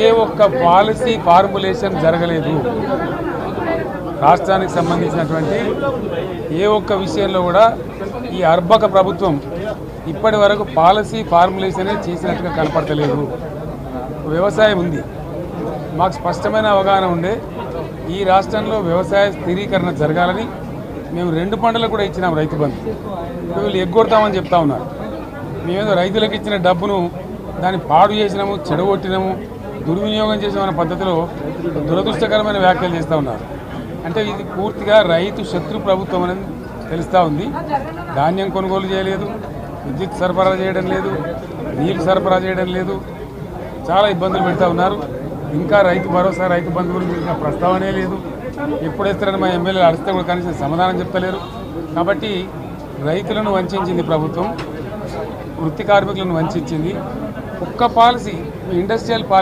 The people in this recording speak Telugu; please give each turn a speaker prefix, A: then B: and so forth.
A: ఏ ఒక్క పాలసీ ఫార్ములేషన్ జరగలేదు. రాష్ట్రానికి సంబంధించినటువంటి ఏ ఒక్క విషయంలో కూడా ఈ అర్భక ప్రభుత్వం ఇప్పటి వరకు పాలసీ ఫార్ములేషనే చేసినట్టుగా కనపడతలేదు. వ్యవసాయం ఉంది, మాకు స్పష్టమైన అవగాహన ఉండే ఈ రాష్ట్రంలో వ్యవసాయ స్థిరీకరణ జరగాలని మేము 2 పంటలకు కూడా ఇచ్చినాం రైతు బంధు. వీళ్ళు ఎగ్గొడతామని చెప్తా ఉన్నారు. మేమేదో రైతులకు ఇచ్చిన డబ్బును దాన్ని పాడు చేసినాము, చెడగొట్టినాము, దుర్వినియోగం చేసామన్న పద్ధతిలో దురదృష్టకరమైన వ్యాఖ్యలు చేస్తూ ఉన్నారు. అంటే ఇది పూర్తిగా రైతు శత్రు ప్రభుత్వం అనేది తెలుస్తూ ఉంది. ధాన్యం కొనుగోలు చేయలేదు, విద్యుత్ సరఫరా చేయడం లేదు, నీళ్లు సరఫరా చేయడం లేదు, చాలా ఇబ్బందులు పెడతా ఉన్నారు. ఇంకా రైతు భరోసా, రైతు బంధు గురించి ఇంకా ప్రస్తావనే లేదు. ఎప్పుడేస్తారని మా ఎమ్మెల్యేలు అడిస్తే కూడా కనీసం సమాధానం చెప్తలేరు. కాబట్టి రైతులను వంచింది ప్రభుత్వం, వృత్తి కార్మికులను వంచింది. ఒక్క పాలసీ, ఇండస్ట్రియల్ పాలసీ